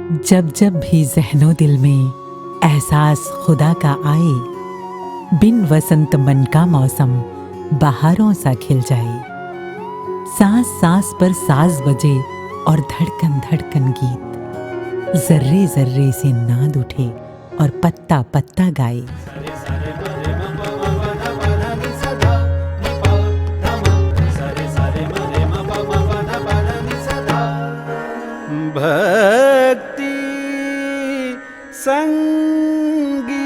जब जब भी ज़हनो दिल में एहसास खुदा का आए, बिन वसंत मन का मौसम बहारों सा खिल जाए। सांस सांस पर साज बजे और धड़कन धड़कन गीत, जर्रे जर्रे से नाद उठे और पत्ता पत्ता गाए। भक्ति संगीत।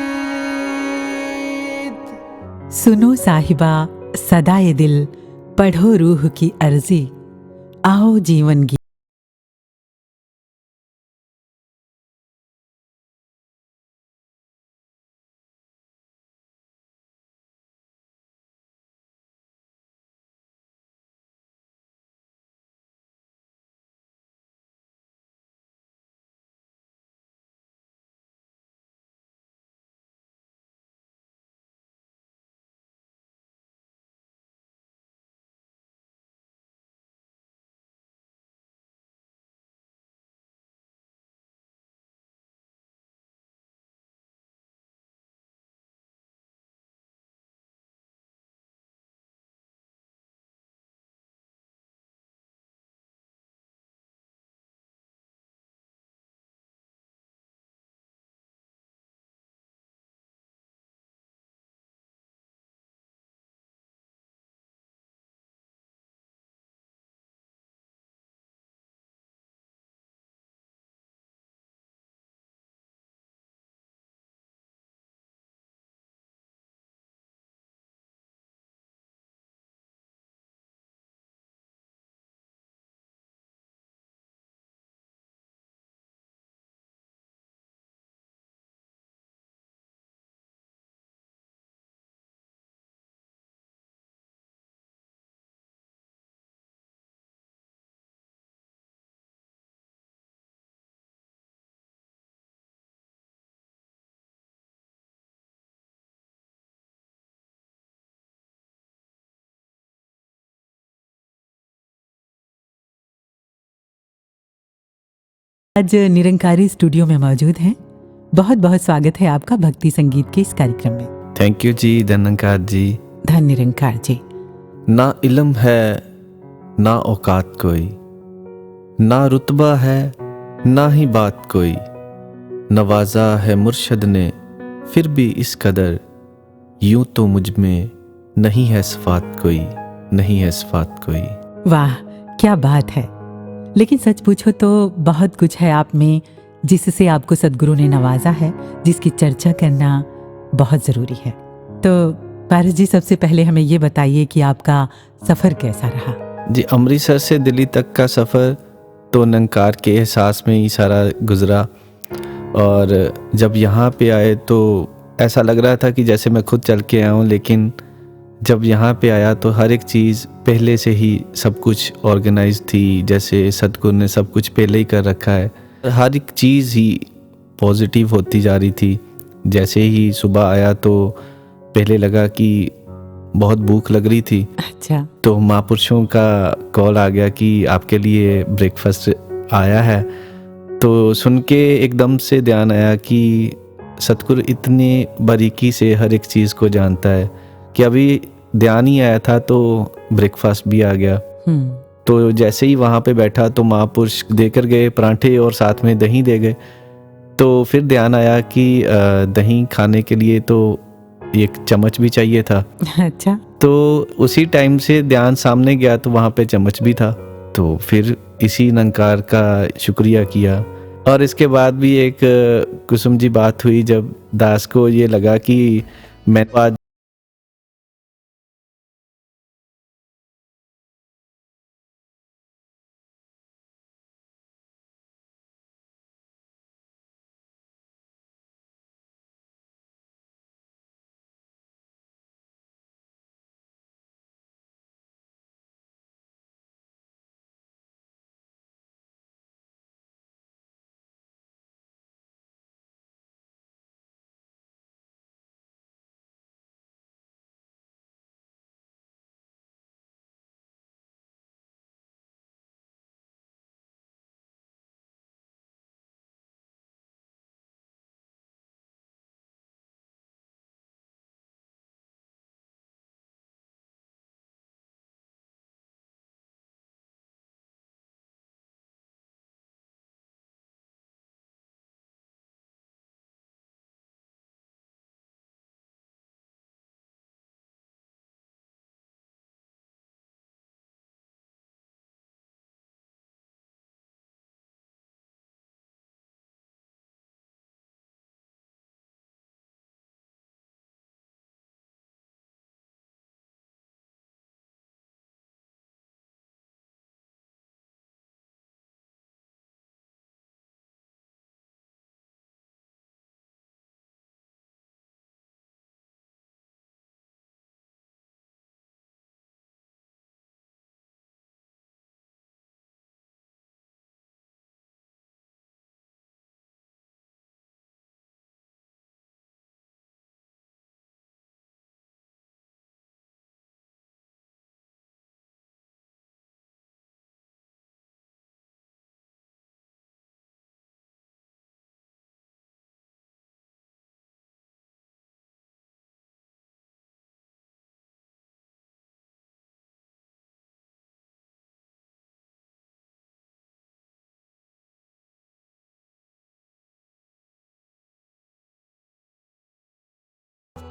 सुनो साहिबा सदा ये दिल, पढ़ो रूह की अर्जी, आओ जीवन गीत। आज निरंकारी स्टूडियो में मौजूद हैं। बहुत बहुत स्वागत है आपका भक्ति संगीत के इस कार्यक्रम में। थैंक यू जी धनंकार जी। धन निरंकार जी। ना इल्म है ना औकात कोई, ना रुतबा है ना ही बात कोई, नवाजा है मुर्शद ने फिर भी इस कदर, यूं तो मुझ में नहीं है सिफात कोई, नहीं है सिफात कोई। वाह क्या बात है। लेकिन सच पूछो तो बहुत कुछ है आप में जिससे आपको सदगुरु ने नवाजा है, जिसकी चर्चा करना बहुत ज़रूरी है। तो पारस जी, सबसे पहले हमें ये बताइए कि आपका सफ़र कैसा रहा। जी, अमृतसर से दिल्ली तक का सफ़र तो निरंकार के एहसास में ही सारा गुजरा। और जब यहाँ पे आए तो ऐसा लग रहा था कि जैसे मैं खुद चल के आया हूँ, लेकिन जब यहाँ पे आया तो हर एक चीज़ पहले से ही सब कुछ ऑर्गेनाइज थी, जैसे सतगुरु ने सब कुछ पहले ही कर रखा है। हर एक चीज़ ही पॉजिटिव होती जा रही थी। जैसे ही सुबह आया तो पहले लगा कि बहुत भूख लग रही थी। अच्छा। तो महापुरुषों का कॉल आ गया कि आपके लिए ब्रेकफास्ट आया है। तो सुन के एकदम से ध्यान आया कि सतगुरु इतनी बारीकी से हर एक चीज़ को जानता है कि अभी ध्यान ही आया था तो ब्रेकफास्ट भी आ गया। तो जैसे ही वहाँ पे बैठा तो महापुरुष देकर गए परांठे और साथ में दही दे गए। तो फिर ध्यान आया कि दही खाने के लिए तो एक चम्मच भी चाहिए था। अच्छा। तो उसी टाइम से ध्यान सामने गया तो वहाँ पे चम्मच भी था। तो फिर इसी निरंकार का शुक्रिया किया। और इसके बाद भी एक कुसुम जी बात हुई, जब दास को ये लगा कि मैं आज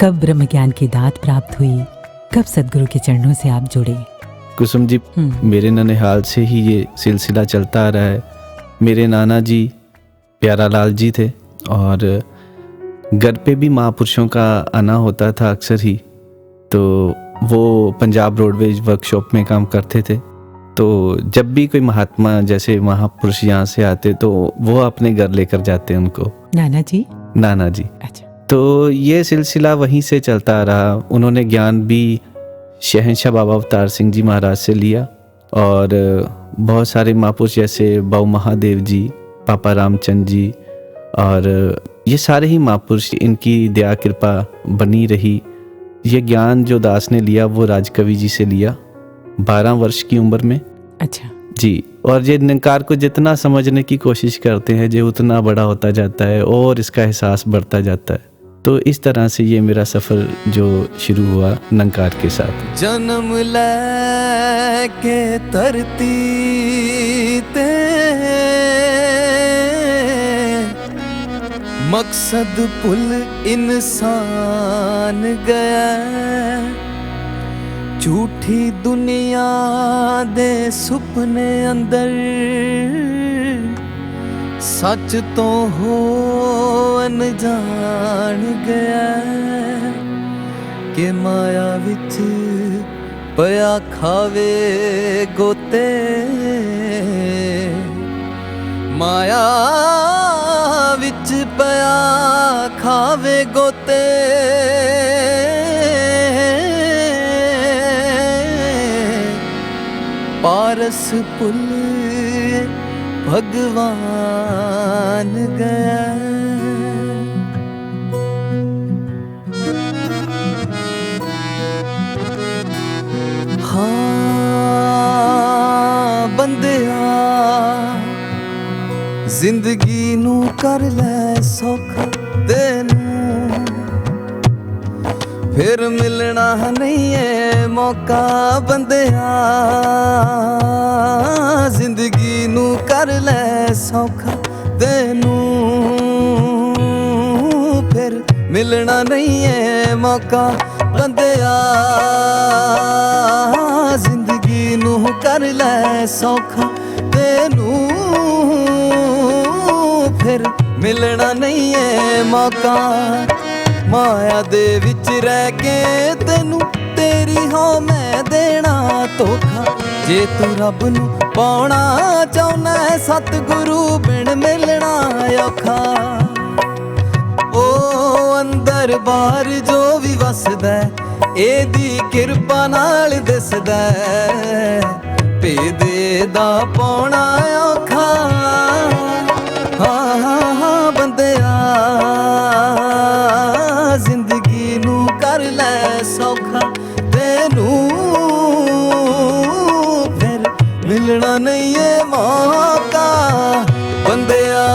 कब ब्रह्म ज्ञान की दात प्राप्त हुई, कब सदगुरु के चरणों से आप जुड़े? कुसुम जी, मेरे ननिहाल से ही ये सिलसिला चलता आ रहा है। मेरे नाना जी प्यारा लाल जी थे और घर पे भी महापुरुषों का आना होता था अक्सर ही। तो वो पंजाब रोडवेज वर्कशॉप में काम करते थे। तो जब भी कोई महात्मा जैसे महापुरुष यहाँ से आते तो वो अपने घर लेकर जाते उनको। नाना जी? नाना जी। अच्छा। तो ये सिलसिला वहीं से चलता आ रहा। उन्होंने ज्ञान भी शहंशाह बाबा अवतार सिंह जी महाराज से लिया और बहुत सारे महापुरुष जैसे बाऊ महादेव जी, पापा रामचंद जी और ये सारे ही महापुरुष, इनकी दया कृपा बनी रही। ये ज्ञान जो दास ने लिया वो राजकवि जी से लिया 12 वर्ष की उम्र में। अच्छा जी। और ये निरंकार को जितना समझने की कोशिश करते हैं जो उतना बड़ा होता जाता है और इसका एहसास बढ़ता जाता है। तो इस तरह से ये मेरा सफ़र जो शुरू हुआ निरंकार के साथ। जन्म लेके धरती ते मकसद भुल इंसान गया, झूठी दुनिया दे सुपने अंदर सच तो हो अनजान गया, कि माया विच पया खावे गोते, माया विच पया खावे गोते, पारस पुल भगवान गया। हाँ बंदिया जिंदगी नू कर ले सौखा तेनू, फिर मिलना नहीं है मौका बंदिया, जिंदगी नू कर ले सौखा तेनू, फिर मिलना नहीं है मौका बंदिया, जिंदगी नू कर ले सौखा तेनू, फिर मिलना नहीं है मौका, माया दे विच रह के तेनू तेरी हो मैं देना धोखा, जे तू रब नू पाउणा चाहुना है सतगुरु बिन मिलना औखा, ओ अंदर बाहर जो भी वसदा एदी किरपा नाल दिसदा, भेद दा पाउणा औखा, हाँ हाँ हाँ बंदिया जिंदगी नू कर ले सौखा तेनू, फिर मिलना नहीं है मौका, बंदिया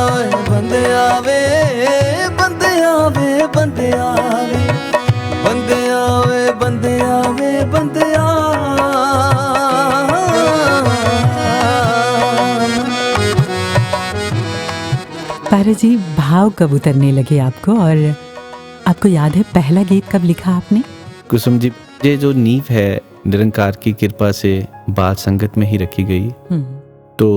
बंदिया वे बंदिया वे बंदिया वे बंदिया वे बंदिया वे बंदिया। पारा जी, भाव कब उतरने लगे आपको और आपको याद है पहला गीत कब लिखा आपने? कुसुम जी, ये जो नींव है निरंकार की कृपा से बाल संगत में ही रखी गई। तो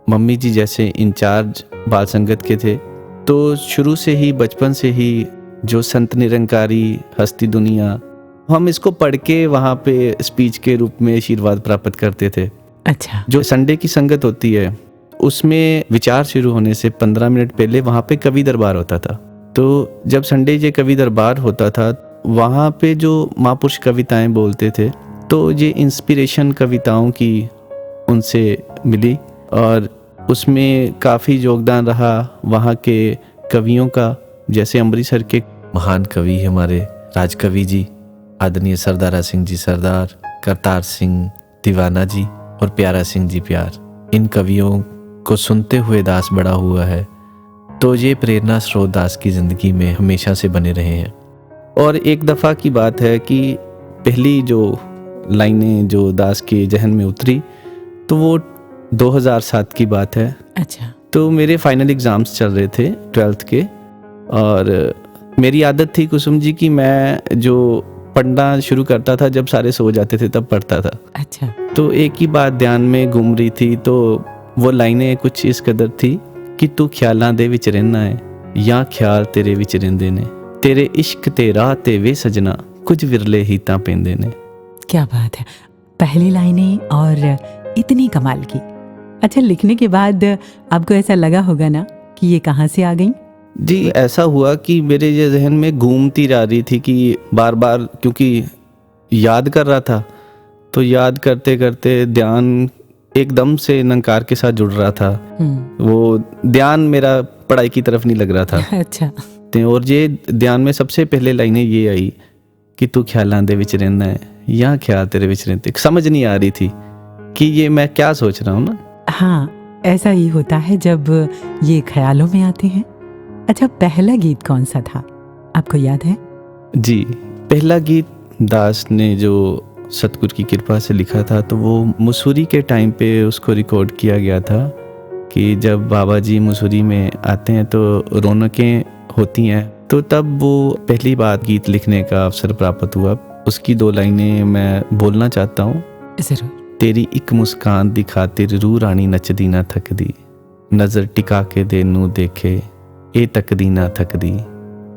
मम्मी जी जैसे इंचार्ज बाल संगत के थे, तो शुरू से ही बचपन से ही जो संत निरंकारी हस्ती दुनिया, हम इसको पढ़ के वहाँ पे स्पीच के रूप में आशीर्वाद प्राप्त करते थे। अच्छा। जो संडे की संगत होती है उसमें विचार शुरू होने से 15 मिनट पहले वहाँ पे कवि दरबार होता था। तो जब संडे ये कवि दरबार होता था वहाँ पे जो महापुरुष कविताएं बोलते थे, तो ये इंस्पिरेशन कविताओं की उनसे मिली और उसमें काफ़ी योगदान रहा वहाँ के कवियों का। जैसे अमृतसर के महान कवि हमारे राजकवि जी, आदरणीय सरदारा सिंह जी सरदार, करतार सिंह दीवाना जी और प्यारा सिंह जी प्यार, इन कवियों को सुनते हुए दास बड़ा हुआ है। तो ये प्रेरणा स्रोत दास की ज़िंदगी में हमेशा से बने रहे हैं। और एक दफ़ा की बात है कि पहली जो लाइनें जो दास के जहन में उतरी तो वो 2007 की बात है। अच्छा। तो मेरे फाइनल एग्ज़ाम्स चल रहे थे 12th के और मेरी आदत थी कुसुम जी कि मैं जो पढ़ना शुरू करता था जब सारे सो जाते थे तब पढ़ता था। अच्छा। तो एक ही बात ध्यान में घूम रही थी, तो वो लाइनें कुछ इस कदर थी कि तू ख्यालां दे विच रहना है या ख्याल तेरे विच रहिंदे ने, तेरे इश्क ते राह ते वे सजना कुछ विरले ही तां पेंदे ने। क्या बात है, पहली लाइनें और इतनी कमाल की। अच्छा, लिखने के बाद आपको ऐसा लगा होगा ना कि ये कहाँ से आ गई? जी, ऐसा हुआ कि मेरे ये जहन में घूमती जा रही थी कि बार बार, क्योंकि याद कर रहा था तो याद करते करते ध्यान एकदम से नंकार के साथ जुड़ रहा था। वो ध्यान मेरा पढ़ाई की तरफ नहीं लग रहा था। अच्छा। और ये ध्यान में सबसे पहले लाइनें ये आई कि तू ख्यालां दे विच रहना है या ख्याल तेरे विच रहते। समझ नहीं आ रही थी कि ये मैं क्या सोच रहा हूँ ना। हाँ, ऐसा ही होता है जब ये ख्यालों में आते हैं। अच्छा, पहला गीत कौन सा था, आपको याद है? जी, पहला गीत दास ने जो सतगुरु की कृपा से लिखा था, तो वो मसूरी के टाइम पे उसको रिकॉर्ड किया गया था कि जब बाबा जी मसूरी में आते हैं तो रौनकें होती हैं, तो तब वो पहली बार गीत लिखने का अवसर प्राप्त हुआ। उसकी 2 लाइनें मैं बोलना चाहता हूँ। जरूर। तेरी एक मुस्कान दी खातिर रूह रानी नचदी ना थकदी, नज़र टिका के दे नू देखे ए तकदी ना थकदी,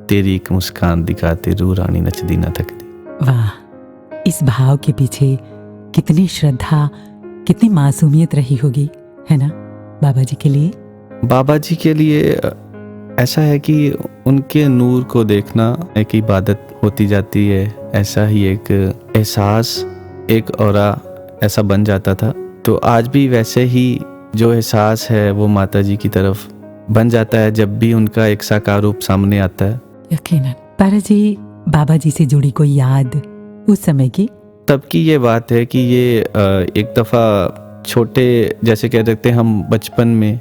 तेरी एक मुस्कान दी खातिर रूह रानी नचदी ना थकदी। वाह, इस भाव के पीछे कितनी श्रद्धा, कितनी मासूमियत रही होगी, है ना, बाबा जी के लिए? बाबा जी के लिए ऐसा है कि उनके नूर को देखना एक इबादत होती जाती है। ऐसा ही एक एहसास, एक औरा ऐसा बन जाता था। तो आज भी वैसे ही जो एहसास है वो माता जी की तरफ बन जाता है जब भी उनका एक साकार रूप सामने आता है। यकीनन। पारा जी, बाबा जी से जुड़ी कोई याद उस समय की? तब की ये बात है कि ये एक दफ़ा छोटे, जैसे कह सकते हैं हम बचपन में,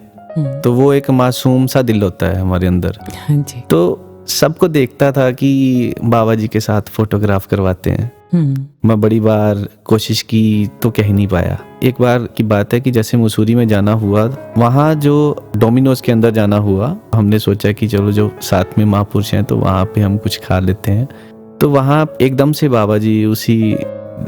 तो वो एक मासूम सा दिल होता है हमारे अंदर। हाँ जी। तो सबको देखता था कि बाबा जी के साथ फोटोग्राफ करवाते हैं। मैं बड़ी बार कोशिश की तो कह नहीं पाया। एक बार की बात है कि जैसे मसूरी में जाना हुआ, वहाँ जो डोमिनोज के अंदर जाना हुआ, हमने सोचा कि चलो जो साथ में महापुरुष हैं तो वहाँ पे हम कुछ खा लेते हैं। तो वहाँ एकदम से बाबा जी उसी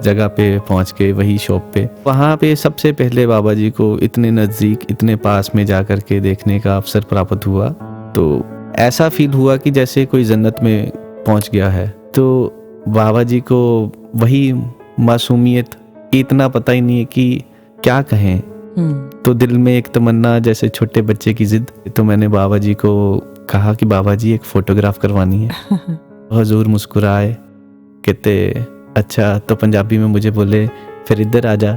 जगह पे पहुँच गए, वही शॉप पे। वहाँ पे सबसे पहले बाबा जी को इतने नज़दीक, इतने पास में जा कर के देखने का अवसर प्राप्त हुआ। तो ऐसा फील हुआ कि जैसे कोई जन्नत में पहुँच गया है। तो बाबा जी को वही मासूमियत, इतना पता ही नहीं है कि क्या कहें। तो दिल में एक तमन्ना, जैसे छोटे बच्चे की जिद। तो मैंने बाबा जी को कहा कि बाबा जी एक फ़ोटोग्राफ करवानी है। हुजूर मुस्कुराए, कहते अच्छा। तो पंजाबी में मुझे बोले फिर इधर आ जा।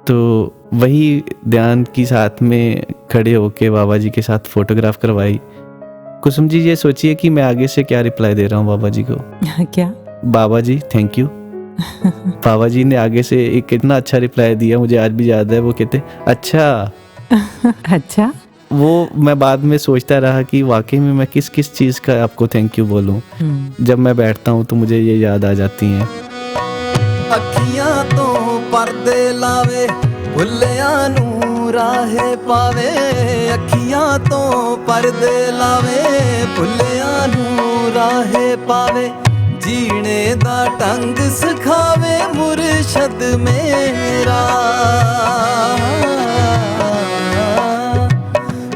तो वही ध्यान की साथ में खड़े होके बाबा जी के साथ फ़ोटोग्राफ करवाई। कुसुम जी, ये सोचिए कि मैं आगे से क्या रिप्लाई दे रहा हूँ बाबा जी को। क्या? बाबा जी थैंक यू। बाबा जी ने आगे से एक इतना अच्छा रिप्लाई दिया, मुझे आज भी याद है। वो कहते अच्छा। अच्छा। वो मैं बाद में सोचता रहा कि वाकई में मैं किस किस चीज़ का आपको थैंक यू बोलूं। जब मैं बैठता हूँ तो मुझे ये याद आ जाती हैं। अखियां तो पर्दे लावे, भुल्लियां नू राहे पावे। अखियां तो पर्दे लावे, भुल्लियां नू राहे पावे। जीने दा ढंग सिखावे मुर्शद मेरा।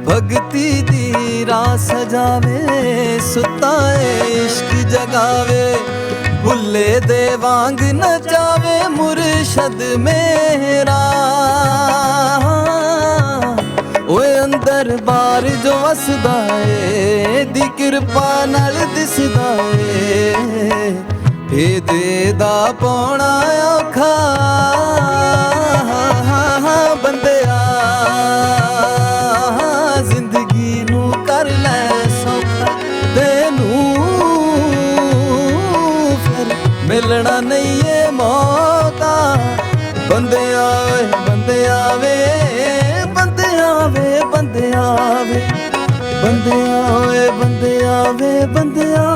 भगती दी राह सजावे, सुता इश्क जगावे। भुल्ले दे वांग नचावे मुर्शद मेरा। ओए अंदर बार जो वसदा ए, दी किरपा नाल दिसदा ए। भेदे दा पौना औखा बंदिया। जिंदगी नू कर लै सौखा, तेनू फिर मिलना नहीं ये मौका। बंदे आवे, बंदे आवे, बंदे आवे, बंदे आवे, बंदे आवे, बंदे आवे, बंदे आ।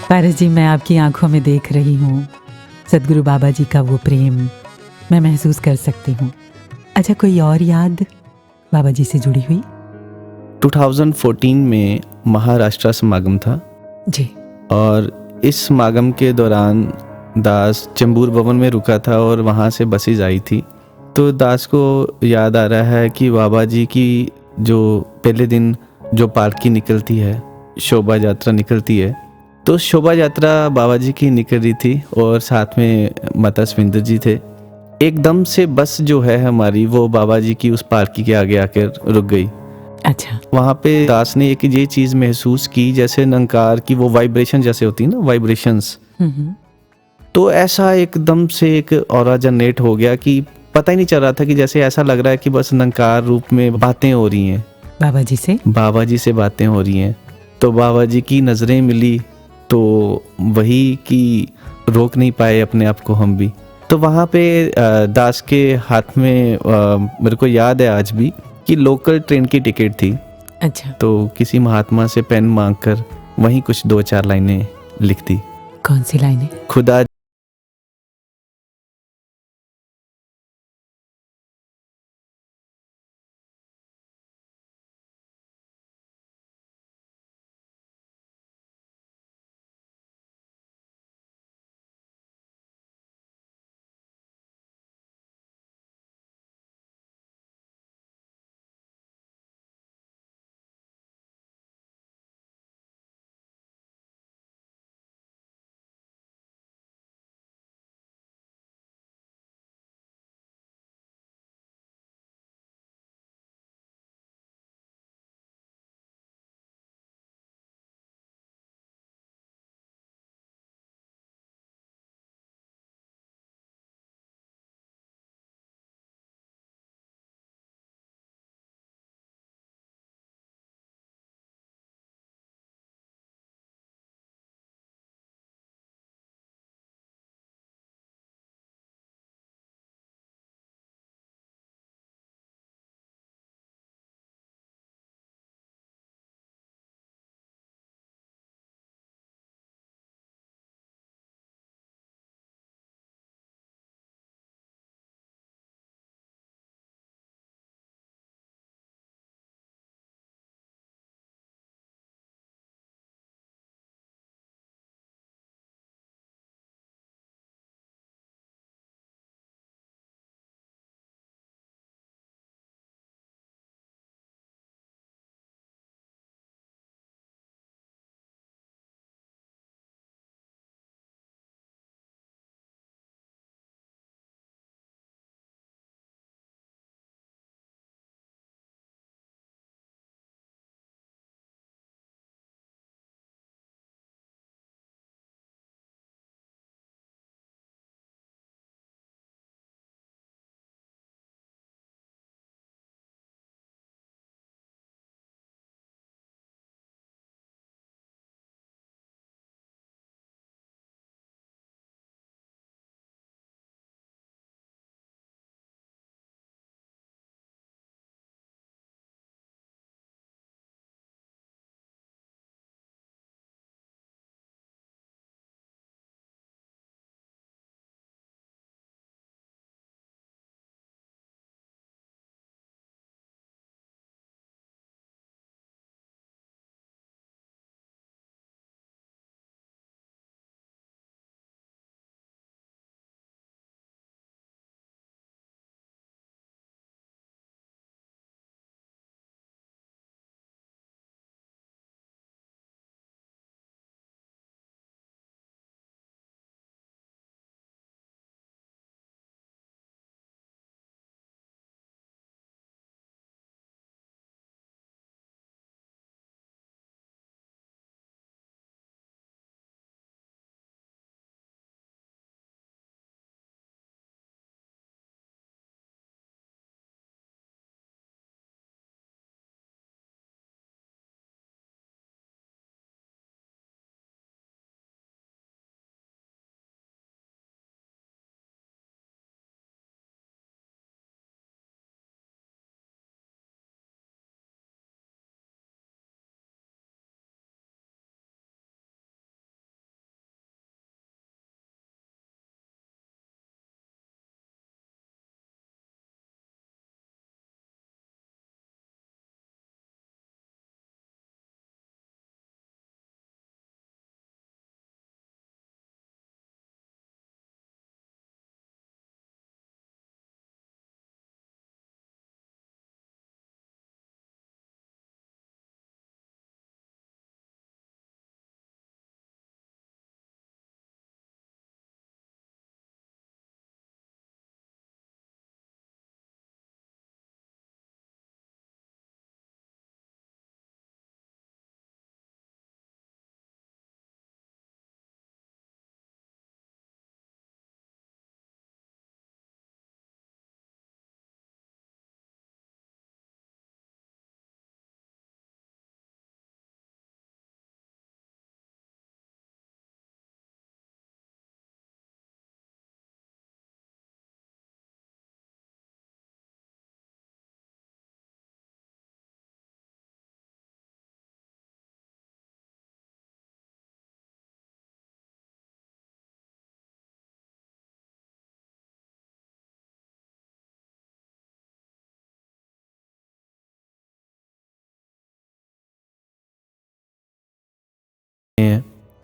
पारस जी, मैं आपकी आंखों में देख रही हूँ सदगुरु बाबा जी का वो प्रेम मैं महसूस कर सकती हूँ। अच्छा, कोई और याद बाबा जी से जुड़ी हुई? 2014 में महाराष्ट्र समागम था जी। और इस समागम के दौरान दास चेंबूर भवन में रुका था और वहाँ से बसेज आई थी। तो दास को याद आ रहा है कि बाबा जी की जो पहले दिन जो पालकी निकलती है, शोभा यात्रा निकलती है, तो शोभा यात्रा बाबा जी की निकल रही थी और साथ में माता सविंदर जी थे। एकदम से बस जो है हमारी वो बाबा जी की उस पालकी के आगे आकर रुक गई। अच्छा। वहाँ पे दास ने एक ये चीज़ महसूस की जैसे निरंकार की वो वाइब्रेशन जैसे होती है ना, वाइब्रेशंस। तो ऐसा एकदम से एक ऑरा जनरेट हो गया कि पता ही नहीं चल रहा था कि जैसे ऐसा लग रहा है कि बस निरंकार रूप में बातें हो रही हैं, बाबा जी से। बाबा जी से बातें हो रही हैं। तो बाबा जी की नज़रें मिली तो वही कि रोक नहीं पाए अपने आप को हम भी। तो वहाँ पे दास के हाथ में मेरे को याद है आज भी कि लोकल ट्रेन की टिकट थी। अच्छा। तो किसी महात्मा से पेन मांग कर वहीं कुछ 2-4 लाइनें लिख दी। कौन सी लाइनें? खुदा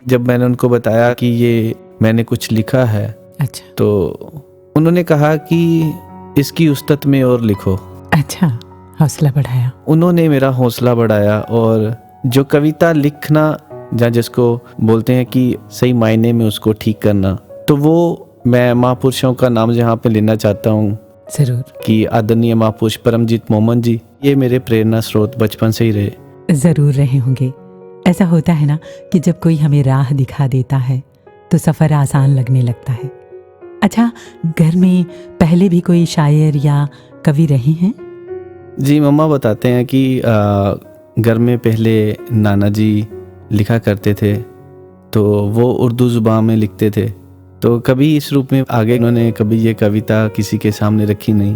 जब मैंने उनको बताया कि ये मैंने कुछ लिखा है, अच्छा तो उन्होंने कहा कि इसकी उस्तत में और लिखो। अच्छा, हौसला बढ़ाया। उन्होंने मेरा हौसला बढ़ाया, और जो कविता लिखना, या जिसको बोलते हैं कि सही मायने में उसको ठीक करना, तो वो मैं महापुरुषों का नाम यहाँ पे लेना चाहता हूँ जरूर कि आदरणीय महापुरुष परमजीत मोमन जी, ये मेरे प्रेरणा स्रोत बचपन से ही रहे। जरूर रहे होंगे। ऐसा होता है ना कि जब कोई हमें राह दिखा देता है तो सफ़र आसान लगने लगता है। अच्छा, घर में पहले भी कोई शायर या कवि रहे हैं? जी, मम्मा बताते हैं कि घर में पहले नाना जी लिखा करते थे, तो वो उर्दू ज़ुबान में लिखते थे, तो कभी इस रूप में आगे उन्होंने कभी ये कविता किसी के सामने रखी नहीं।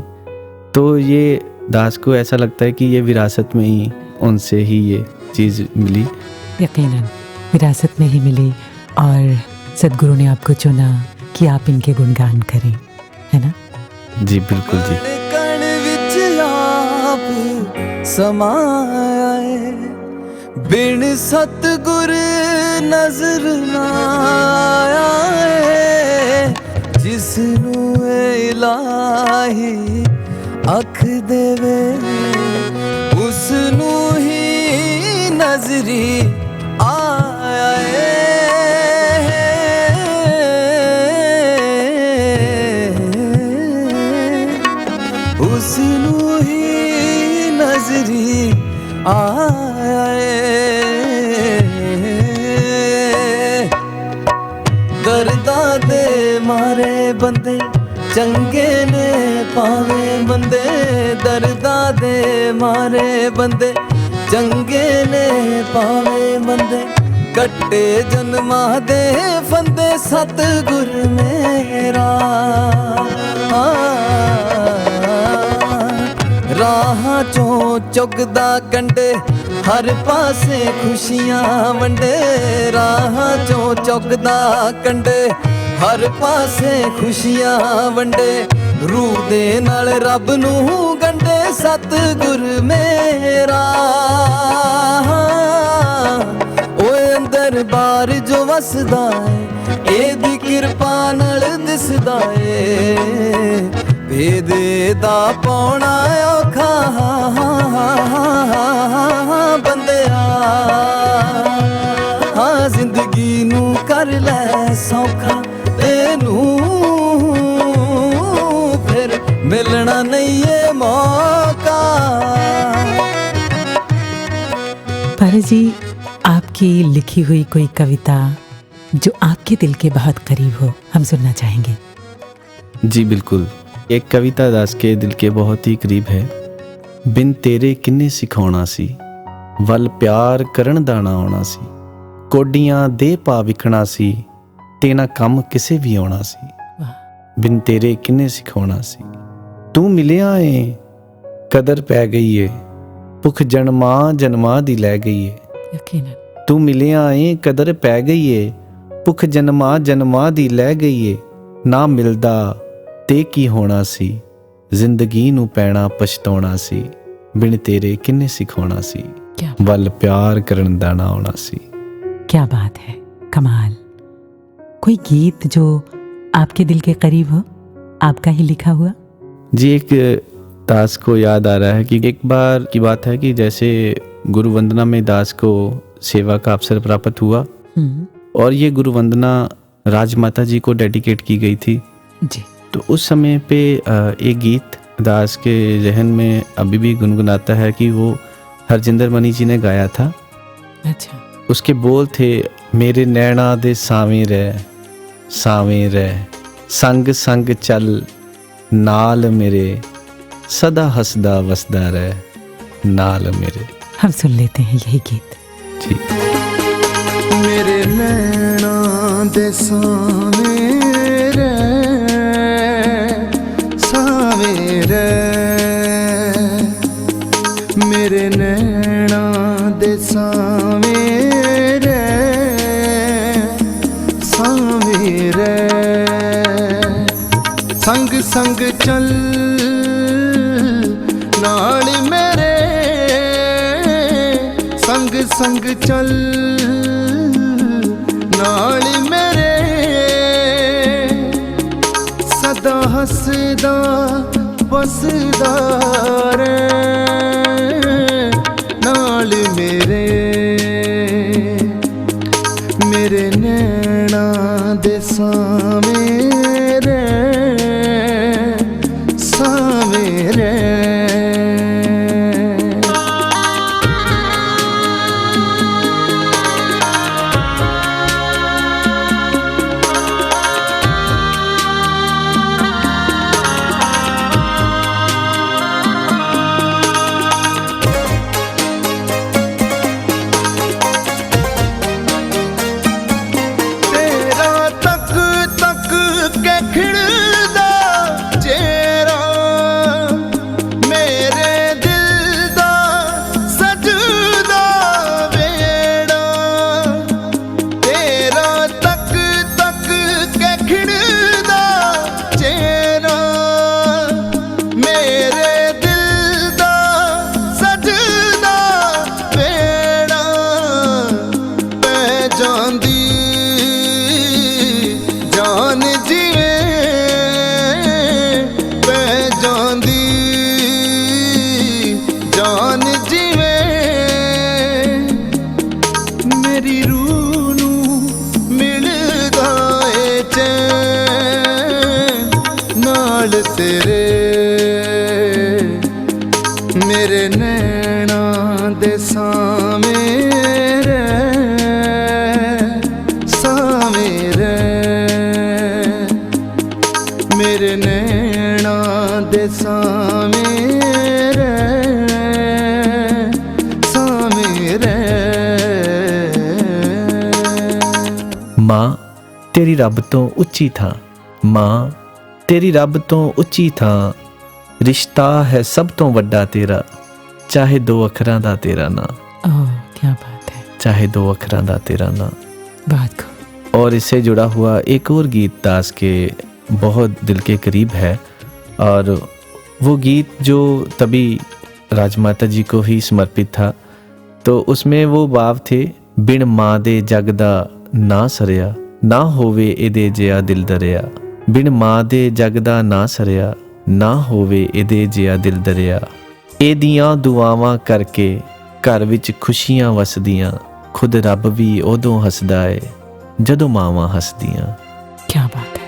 तो ये दास को ऐसा लगता है कि ये विरासत में ही उनसे ही ये चीज़ मिली। यकीनन विरासत में ही मिली, और सदगुरु ने आपको चुना कि आप इनके गुणगान करें, है ना? जी बिल्कुल जी। कण विच आप समाया है, बिन सतगुर नजर ना आया है, जिसनू इलाही अख देवे उसनू ही नजरी आया है। उसनू ही नजरी आया है। दर्दा दे मारे बंदे चंगे ने पावे बंदे, दर्दा दे मारे बंदे चंगे ने पावे बंदे, कट्टे जन्मा दे फंदे सतगुर मेरा। राहां चों चुगदा कंडे हर पासे खुशियां वंडे, राहां चों चुगदा कंडे हर पासे खुशियां वंडे, रूह दे नाल रब नूं गंडे सतगुर मेरा। ओए अंदर बार जो वसदा है एदी किरपा नाल दिसदा है, भेदे दा पौना औखा बंदिया। हाँ जिंदगी नू कर लै सौखा, तेनू फिर मिलना नहीं है मौका। पर जी, आपकी लिखी हुई कोई कविता जो आपके दिल के बहुत करीब हो, हम सुनना चाहेंगे। जी बिल्कुल, एक कविता दास के दिल के बहुत ही करीब है। बिन तेरे किन्ने सिखाउणा सी, वल प्यार करन दा ना आउणा सी, कोडियां दे पा विखणा सी, तेना कम किसे भी आउणा सी। बिन तेरे किन्ने सिखाउणा सी, तू मिलिया ए कदर पै गई है, भुख जन्मा जन्मा दी लै गई है। यकीनन तू मिलिया ए कदर पै गई है, भुख जन्मा जन्मा दी लै गई है, ना मिलदा ते की होना सी, जिंदगी नू पैना पछताउणा सी, बिन तेरे किन्ने सिखाउणा सी, क्या वल प्यार करन दा ना आउणा सी। क्या बात है, कमाल। कोई गीत जो आपके दिल के करीब हो, आपका ही लिखा हुआ? जी, एक दास को याद आ रहा है कि एक बार की बात है कि जैसे गुरु वंदना में दास को सेवा का अवसर प्राप्त हुआ, और ये गुरु वंदना राजमाता जी को डेडिकेट की गई थी जी। तो उस समय पे एक गीत दास के जहन में अभी भी गुनगुनाता है कि वो हरजिंदर मनी जी ने गाया था। अच्छा। उसके बोल थे, मेरे नैना दे सावें रह, सावें रह, संग संग चल नाल मेरे, सदा हसदा वसदा रह, नाल मेरे। हम सुन लेते हैं यही गीत। जी। मेरे नैना दे सावें रह, सावें रह, मेरे नैना दे सावें रह, सावें रह, संग संग चल नाल मेरे, संग संग चल नाल मेरे सदा हसदा बसदा रहे नाल मेरे नैना दे सावें रे मेरी रूह नू मिलदा ए चैन नाल तेरे मेरे नैना दे सावें रे मेरे नैना दे सावें रे माँ तेरी रब तो उच्ची था, माँ तेरी रब तो उच्ची था, रिश्ता है सब तो वड्डा तेरा, चाहे दो अखरां दा तेरा ना। ओह क्या बात है, चाहे दो अखरां दा तेरा ना। बात को और इससे जुड़ा हुआ एक और गीत दास के बहुत दिल के करीब है, और वो गीत जो तभी राजमाता जी को ही समर्पित था। तो उसमें वो भाव थे, बिन माँ दे जग दा ना सरिया, ना होवे एदे जिया दिल दरिया, बिन माँ दे जग दा ना सरिया, ना होवे एदे जिया दिल दरिया, एदियां दुआवां करके घर विच खुशियां वसदियां, खुद रब भी उदों हसदा है जदों मावां हसदियां। क्या बात है।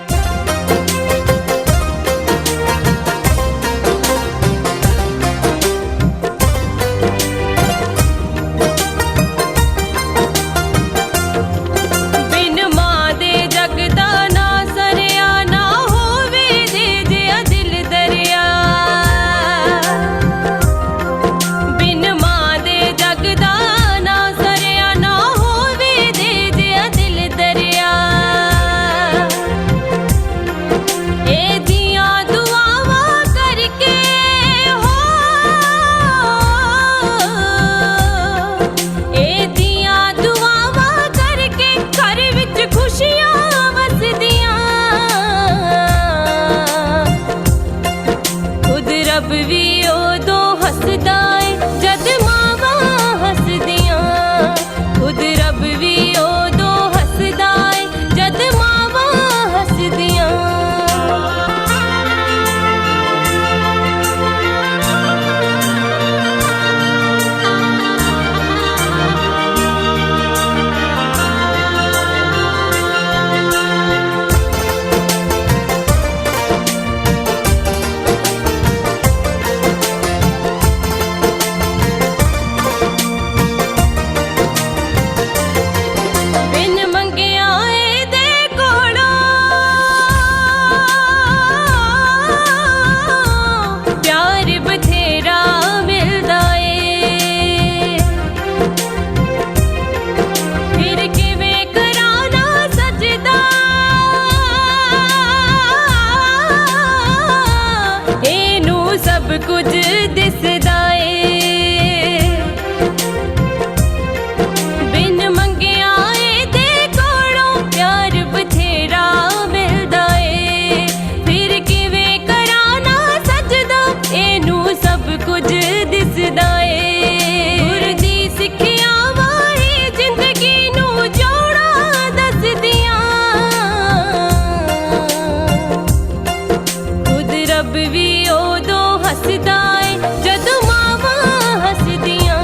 हसदा है जदों मावां हसदियां,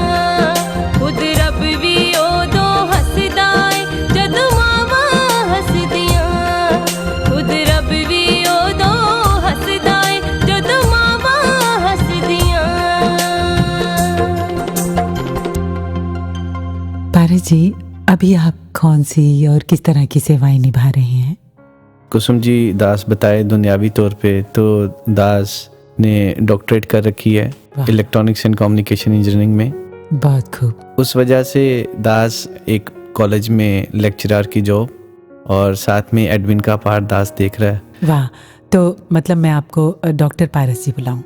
खुद रब भी उदों हसदा है जदों मावां हसदियां, खुद रब भी उदों हसदा है जदों मावां हसदियां। पारस जी, अभी आप कौन सी और किस तरह की सेवाएं निभा रहे हैं? कुसुम जी, दास बताए दुनियावी तौर पे तो दास ने डॉक्टरेट कर रखी है वाह। इलेक्ट्रॉनिक्स एंड कम्युनिकेशन इंजीनियरिंग में। बहुत खूब। उस वजह से दास एक कॉलेज में लेक्चरर की जॉब और साथ में एडमिन का पार्ट दास देख रहा है। वाह, तो मतलब मैं आपको डॉक्टर पारस जी बुलाऊं?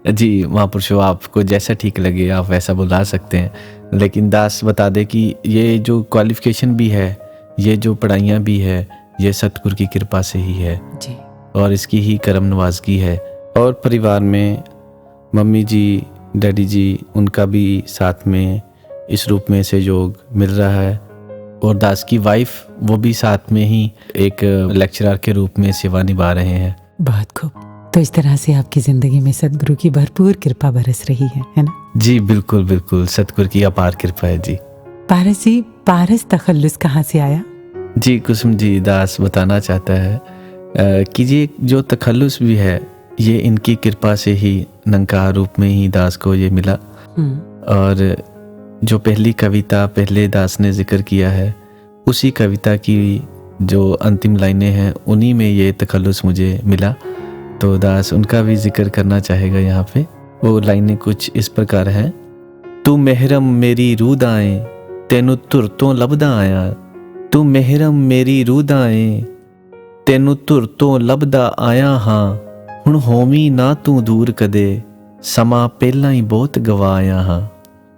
जी महापुरुषों, आपको जैसा ठीक लगे आप वैसा बुला सकते हैं, लेकिन दास बता दे कि ये जो क्वालिफिकेशन भी है, ये जो पढ़ाइयाँ भी है, ये सतगुरु की कृपा से ही है जी। और इसकी ही करम नवाजगी है। और परिवार में मम्मी जी, डैडी जी, उनका भी साथ में इस रूप में सहयोग मिल रहा है। और दास की वाइफ, वो भी साथ में ही एक लेक्चरर के रूप में सेवा निभा रहे हैं। बहुत खूब। तो इस तरह से आपकी जिंदगी में सदगुरु की भरपूर कृपा बरस रही है ना? जी बिल्कुल बिल्कुल, सतगुरु की अपार कृपा है जी। पारस जी, पारस तखल्लुस कहाँ से आया? जी कुसुम जी, दास बताना चाहता है कि ये जो तखल्लुस भी है, ये इनकी कृपा से ही नंकार रूप में ही दास को ये मिला। और जो पहली कविता पहले दास ने जिक्र किया है, उसी कविता की जो अंतिम लाइनें हैं, उन्हीं में ये तखल्लुस मुझे मिला। तो दास उनका भी जिक्र करना चाहेगा यहाँ पे। वो लाइनें कुछ इस प्रकार हैं। तू मेहरम मेरी रूह दाएं, तेनू धुर तो लभदा आया। तू मेहरम मेरी रूह दाएं, तेनू धुर तो लभदा आया हाँ। हुण होवी ना तू दूर कदे, समा पहला ही बहुत गवाया हाँ।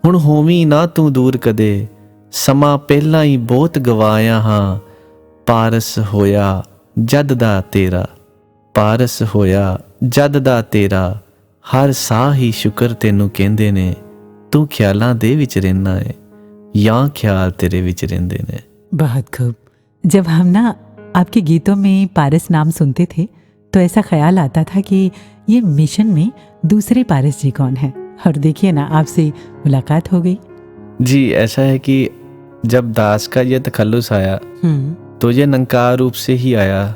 हुण होवी ना तू दूर कदे, समा पहला ही बहुत गवाया हाँ। पारस होया जद दा तेरा, पारस होया जद दा तेरा। हर साह ही शुक्र तेनू कहंदे ने, तू ख्यालां दे विच रहिंदा है, या ख्याल तेरे विच रहिंदे ने। बहुत खूब। जब हम ना आपके गीतों में पारस नाम सुनते थे तो ऐसा ख्याल आता था कि ये मिशन में दूसरे पारस जी कौन है। और देखिए ना, आपसे मुलाकात हो गई। जी ऐसा है कि जब दास का ये तखल्लुस आया तो ये नंकार रूप से ही आया।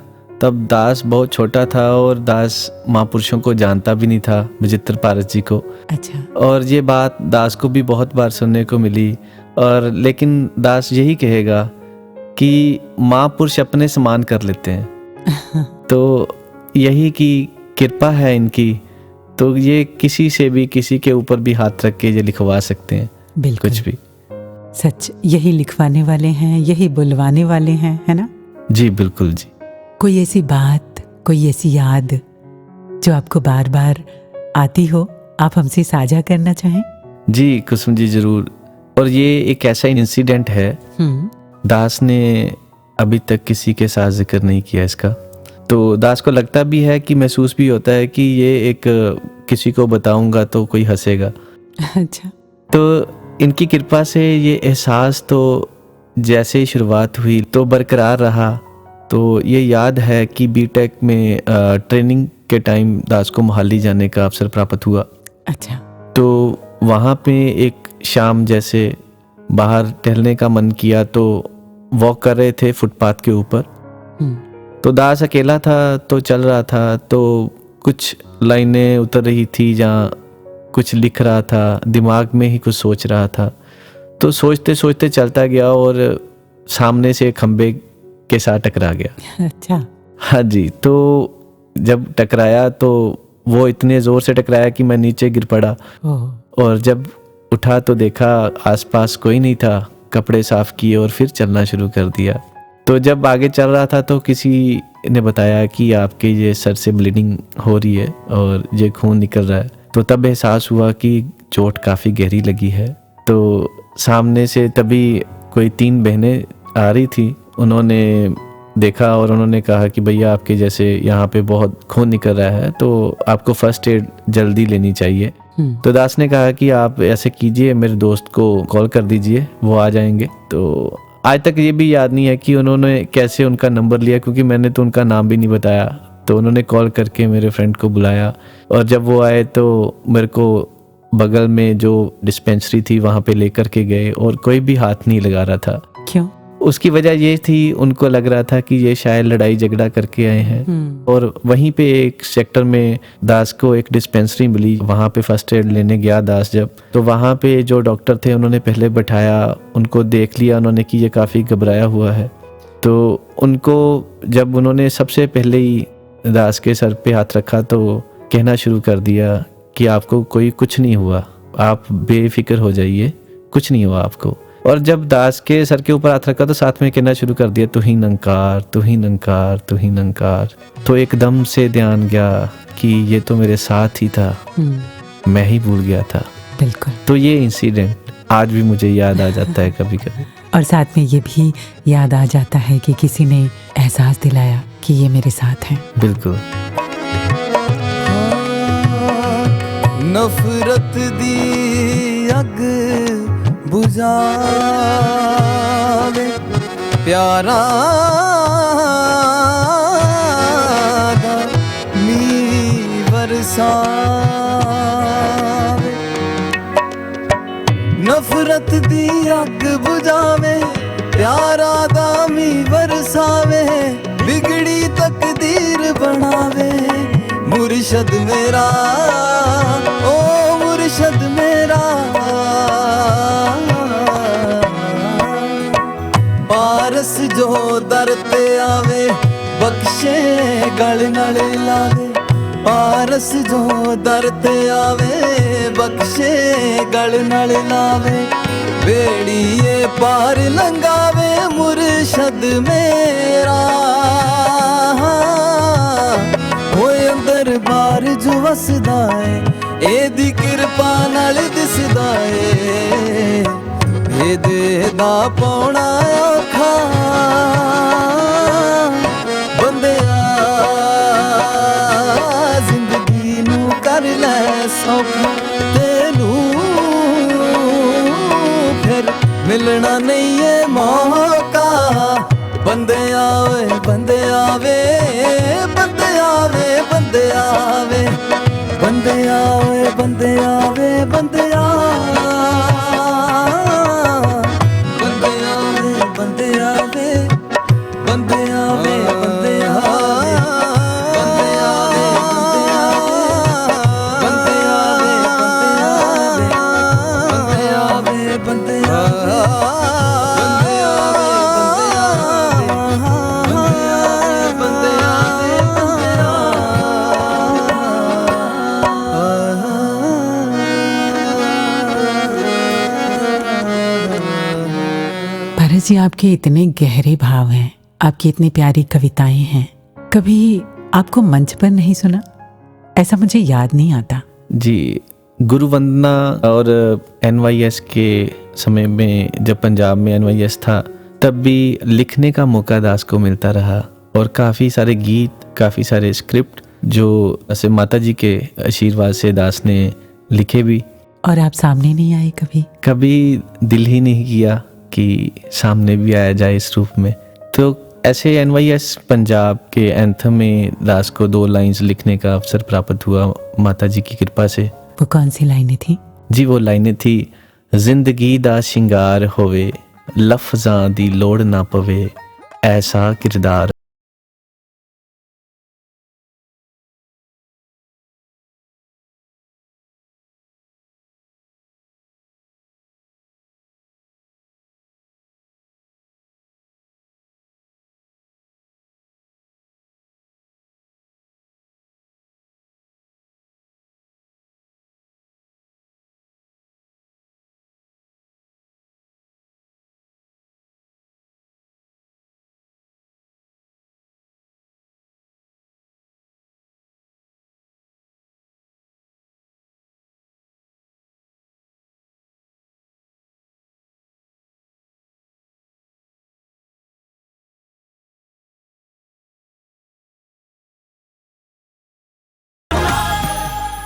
तब दास बहुत छोटा था और दास महापुरुषों को जानता भी नहीं था, विचित्र पारस जी को। अच्छा। और ये बात दास को भी बहुत बार सुनने को मिली। और लेकिन दास यही कहेगा कि महापुरुष अपने समान कर लेते हैं। तो यही की कृपा है इनकी, तो ये किसी से भी, किसी के ऊपर भी हाथ रख के ये लिखवा सकते हैं। बिल्कुल कुछ भी। सच, यही लिखवाने वाले हैं, यही बुलवाने वाले हैं, है ना? जी बिल्कुल जी। कोई ऐसी बात, कोई ऐसी याद जो आपको बार बार आती हो, आप हमसे साझा करना चाहें? जी कुसुम जी जरूर। और ये एक ऐसा इंसिडेंट है, दास ने अभी तक किसी के साथ जिक्र नहीं किया इसका। तो दास को लगता भी है कि महसूस भी होता है कि ये एक किसी को बताऊंगा तो कोई हंसेगा। अच्छा। तो इनकी कृपा से ये एहसास तो जैसे ही शुरुआत हुई तो बरकरार रहा। तो ये याद है कि बीटेक में ट्रेनिंग के टाइम दास को मोहाली जाने का अवसर प्राप्त हुआ। अच्छा। तो वहाँ पे एक शाम जैसे बाहर टहलने का मन किया तो वॉक कर रहे थे फुटपाथ के ऊपर। तो दास अकेला था तो चल रहा था, तो कुछ लाइनें उतर रही थी, जहाँ कुछ लिख रहा था, दिमाग में ही कुछ सोच रहा था। तो सोचते सोचते चलता गया और सामने से खंबे के साथ टकरा गया। अच्छा। हाँ जी। तो जब टकराया तो वो इतने ज़ोर से टकराया कि मैं नीचे गिर पड़ा। और जब उठा तो देखा आसपास कोई नहीं था। कपड़े साफ किए और फिर चलना शुरू कर दिया। तो जब आगे चल रहा था तो किसी ने बताया कि आपके ये सर से ब्लीडिंग हो रही है और ये खून निकल रहा है। तो तब एहसास हुआ कि चोट काफ़ी गहरी लगी है। तो सामने से तभी कोई 3 बहनें आ रही थी, उन्होंने देखा और उन्होंने कहा कि भैया आपके जैसे यहाँ पे बहुत खून निकल रहा है, तो आपको फर्स्ट एड जल्दी लेनी चाहिए। तो दास ने कहा कि आप ऐसे कीजिए, मेरे दोस्त को कॉल कर दीजिए, वो आ जाएंगे। तो आज तक ये भी याद नहीं है कि उन्होंने कैसे उनका नंबर लिया, क्योंकि मैंने तो उनका नाम भी नहीं बताया। तो उन्होंने कॉल करके मेरे फ्रेंड को बुलाया, और जब वो आए तो मेरे को बगल में जो डिस्पेंसरी थी वहाँ पे लेकर के गए, और कोई भी हाथ नहीं लगा रहा था। क्यों? उसकी वजह ये थी, उनको लग रहा था कि ये शायद लड़ाई झगड़ा करके आए हैं। और वहीं पे एक सेक्टर में दास को एक डिस्पेंसरी मिली, वहाँ पे फर्स्ट एड लेने गया दास जब, तो वहाँ पे जो डॉक्टर थे उन्होंने पहले बैठाया, उनको देख लिया उन्होंने कि ये काफ़ी घबराया हुआ है। तो उनको जब उन्होंने सबसे पहले ही दास के सर पे हाथ रखा तो कहना शुरू कर दिया कि आपको कोई कुछ नहीं हुआ, आप बेफिक्र हो जाइए, कुछ नहीं हुआ आपको। और जब दास के सर के ऊपर हाथ रखा तो साथ में कहना शुरू कर दिया, तू ही नंकार, तू ही नंकार, तू ही नंकार। तो एकदम से ध्यान गया कि ये तो मेरे साथ ही था, मैं ही भूल गया था। बिल्कुल। तो ये इंसिडेंट आज भी मुझे याद आ जाता है कभी कभी। और साथ में ये भी याद आ जाता है कि किसी ने एहसास दिलाया कि ये मेरे साथ हैं। बिल्कुल। नफरत दी अग बुझावे प्यारा दा नी बरसावे, नफरत दी अग बुझावे प्यारा दा मी बरसावे, बिगड़ी तकदीर बनावे मुर्शद मेरा, ओ मुर्शद मेरा। पारस जो दर ते आवे बख्शे गल नाल लावे, पारस जो दर ते आवे बख्शे गल नाल लावे, बेड़िए पार लंगावे मुर्शद मेरा। होए अंदर बार जो वसदा है एदी किरपा नाल दिसदा है, भेदे दा पौना औखा बंदिया, जिंदगी नू कर ले सौखा, तेनू फिर मिलना नहीं है मौका। बंदे आवे बंदे आवे बंदे आवे बंदे आवे बंदे आवे बंदे आवे बंदे पारस जी, आपके इतने गहरे भाव हैं, आपकी इतनी प्यारी कविताएं हैं, कभी आपको मंच पर नहीं सुना? ऐसा मुझे याद नहीं आता। जी, गुरु वंदना और NYS के समय में जब पंजाब में NYS था तब भी लिखने का मौका दास को मिलता रहा, और काफ़ी सारे गीत, काफ़ी सारे स्क्रिप्ट जो ऐसे माता जी के आशीर्वाद से दास ने लिखे भी। और आप सामने नहीं आए कभी? कभी दिल ही नहीं किया कि सामने भी आया जाए इस रूप में। तो ऐसे NYS पंजाब के एंथम में दास को 2 लाइंस लिखने का अवसर प्राप्त हुआ माता जी की कृपा से। वो कौन सी लाइनें थी? जी, वो लाइनें थी, जिंदगी दा शिंगार होवे, लफ्ज़ां दी लोड़ ना पवे, ऐसा किरदार।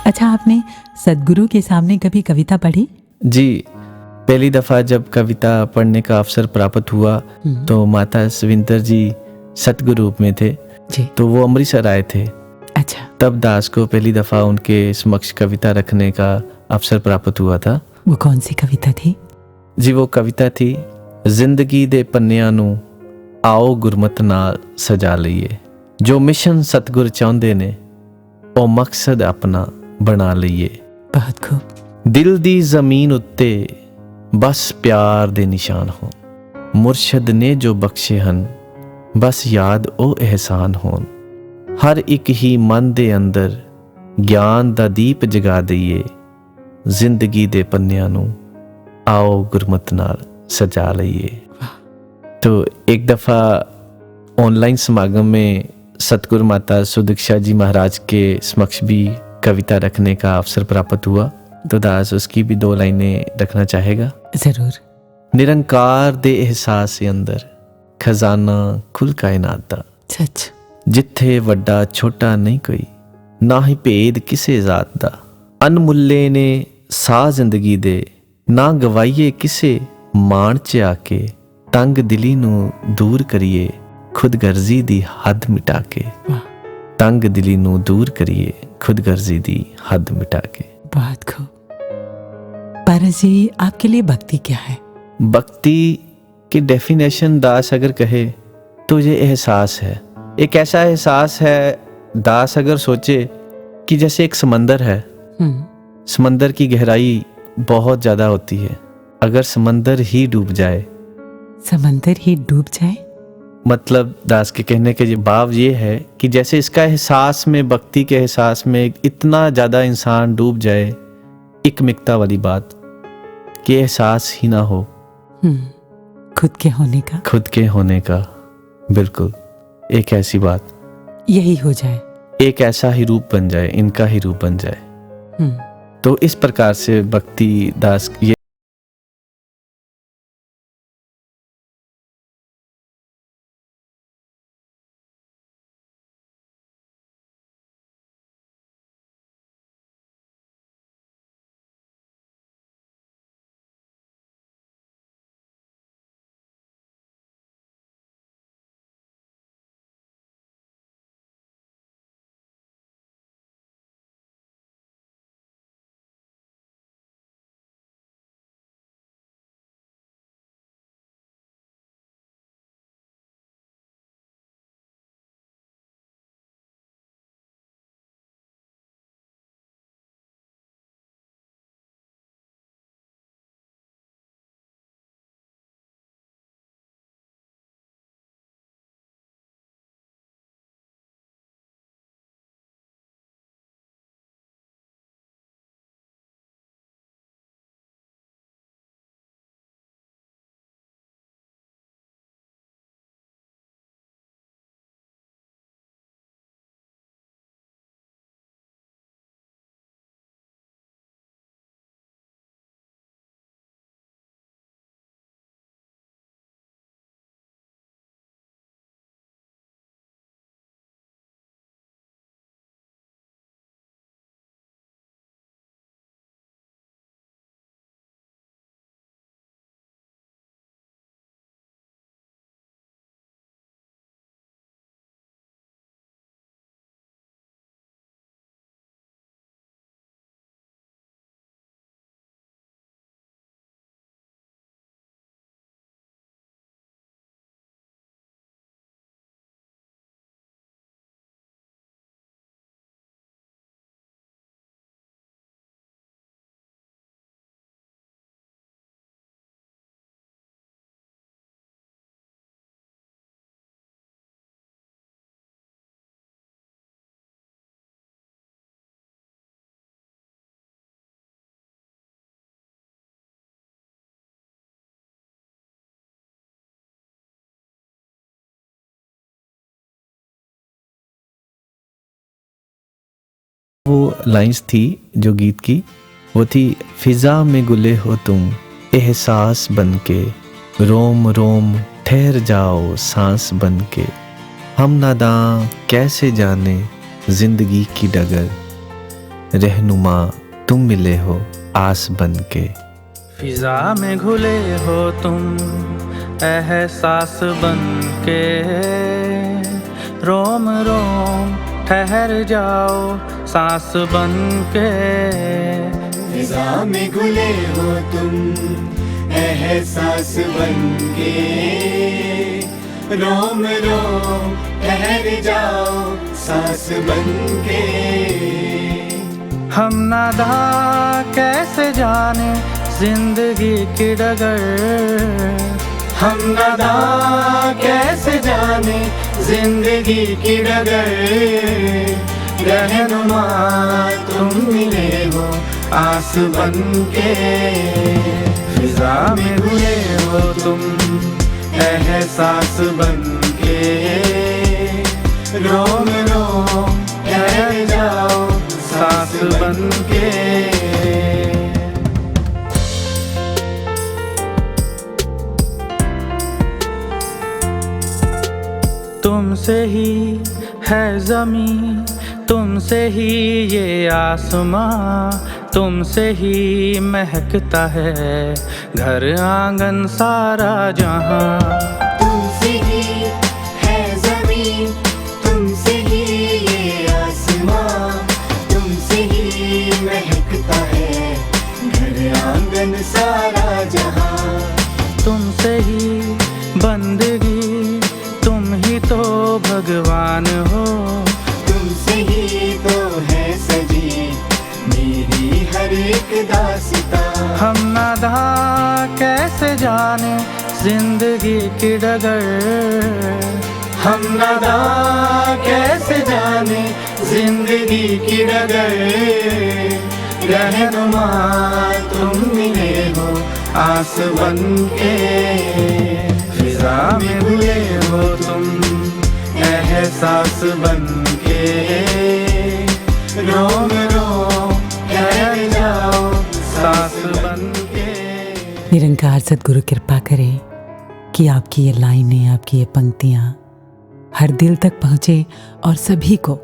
अच्छा, आपने सदगुरु के सामने कभी कविता पढ़ी? जी, पहली दफ़ा जब कविता पढ़ने का अवसर प्राप्त हुआ तो माता सविंदर जी सतगुरु रूप में थे, जी। तो वो अमृतसर आए थे। अच्छा। तब दास को पहली दफ़ा उनके समक्ष कविता रखने का अवसर प्राप्त हुआ था। वो कौन सी कविता थी? जी, वो कविता थी, जिंदगी दे पन्नियां नू आओ गुरमत नाल सजा लईए, जो मिशन सतगुर चाਹੁੰਦੇ ने ओ मकसद अपना बना लईए। बहुत खूब। दिल दी जमीन उत्ते बस प्यार दे निशान हो, मुर्शद ने जो बख्शे हन बस याद ओ एहसान होन, हर एक ही मन दे अंदर ज्ञान दा दीप जगा दईए, जिंदगी दे पन्नियां नू आओ गुरमत नाल सजा लईए। तो एक दफ़ा ऑनलाइन समागम में सतगुरु माता सुदीक्षा जी महाराज के समक्ष भी कविता रखने का अवसर प्राप्त हुआ, तो दास उसकी भी 2 लाइनें रखना चाहेगा। जरूर। निरंकार दे एहसास अंदर खजाना खुल कायनात दा, सच। जिथे वड्डा छोटा नहीं कोई, ना ही भेद किसे जात दा, अनमुल्ले ने साह जिंदगी दे, ना गवाइए किसे मान च आके, तंग दिली नू दूर करिए खुद गर्जी दी हद मिटा के, तंग दिली नू दूर करिए खुद गर्जी दी हद मिटा के। बहुत खूब। पारस जी, आपके लिए भक्ति क्या है? भक्ति की डेफिनेशन दास अगर कहे तो ये एहसास है, एक ऐसा एहसास है दास अगर सोचे कि जैसे एक समंदर है, समंदर की गहराई बहुत ज़्यादा होती है, अगर समंदर ही डूब जाए, समंदर ही डूब जाए, मतलब दास के कहने के भाव ये है कि जैसे इसका एहसास में, भक्ति के एहसास में इतना ज़्यादा इंसान डूब जाए, एक मिकता वाली बात कि एहसास ही ना हो खुद के होने का, खुद के होने का, बिल्कुल एक ऐसी बात यही हो जाए, एक ऐसा ही रूप बन जाए, इनका ही रूप बन जाए। तो इस प्रकार से भक्ति दास ये वो लाइंस थी जो गीत की, वो थी, फिजा में गुले हो तुम एहसास बनके, रोम रोम ठहर जाओ सांस बनके, हम नादां कैसे जाने जिंदगी की डगर, रहनुमा तुम मिले हो आस बनके। फिजा में घुले हो तुम एहसास बनके, रोम रोम ठहर जाओ सांस बन के। फिजा में घुले हो तुम एहसास बनके, रोम रोम ठहर जाओ सांस बनके। हम नादा कैसे जाने जिंदगी की डगर, हम नादा कैसे जाने जिंदगी की डगर। रहनुमा तुम मिले हो आस बनके, फिजा में घुले हो तुम एहसास बनके। रोम रोम ठहर जाओ सांस बनके। तुमसे ही है ज़मीं, तुमसे ही ये आसमां, तुमसे ही महकता है घर आंगन सारा जहां। तुमसे ही है ज़मीन, तुमसे ही ये आसमां, तुमसे ही महकता है घर आंगन सारा जहां। तुमसे ही बंदगी, तुम ही तो भगवान हो, तुमसे ही तो है सजी मेरी हर एक दास्तां। हम नादा कैसे जाने जिंदगी की डगर, हम नादा कैसे जाने जिंदगी की डगर। रहनुमा तुम मिले हो आस बनके, फिजा में घुले हो तुम एहसास बनके। रोम रोम ठहर जाओ सांस बनके। निरंकार सद्गुरु कृपा करें कि आपकी ये लाइनें, आपकी ये पंक्तियाँ हर दिल तक पहुँचे और सभी को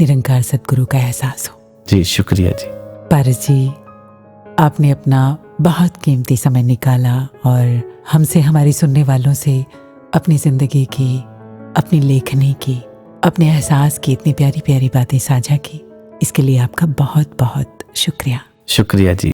निरंकार सद्गुरु का एहसास हो। जी शुक्रिया जी। पारस जी, आपने अपना बहुत कीमती समय निकाला और हमसे, हमारी सुनने वालों से अपनी ज़िंदगी की, अपनी लेखनी की, अपने एहसास की इतनी प्यारी प्यारी बातें साझा की। इसके लिए आपका बहुत बहुत शुक्रिया। शुक्रिया जी।